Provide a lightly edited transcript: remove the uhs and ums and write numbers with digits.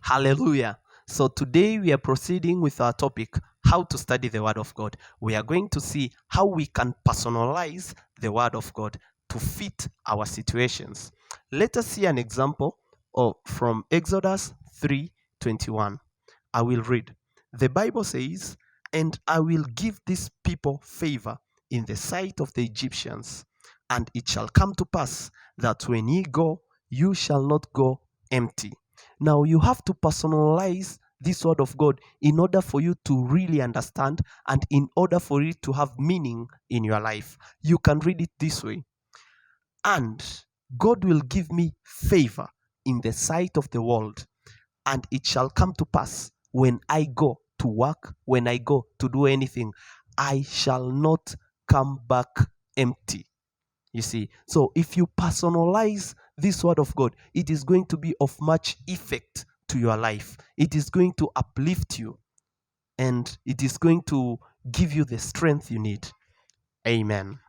Hallelujah. So today we are proceeding with our topic, how to study the Word of God. We are going to see how we can personalize the Word of God to fit our situations. Let us see an example from Exodus 3:21. I will read. The Bible says, "And I will give these people favor in the sight of the Egyptians, and it shall come to pass that when ye go, you shall not go empty." Now you have to personalize this word of God in order for you to really understand and in order for it to have meaning in your life. You can read it this way. And God will give me favor in the sight of the world, and it shall come to pass when I go to work, when I go to do anything, I shall not come back empty. You see, so if you personalize this word of God, it is going to be of much effect to your life. It is going to uplift you and it is going to give you the strength you need. Amen.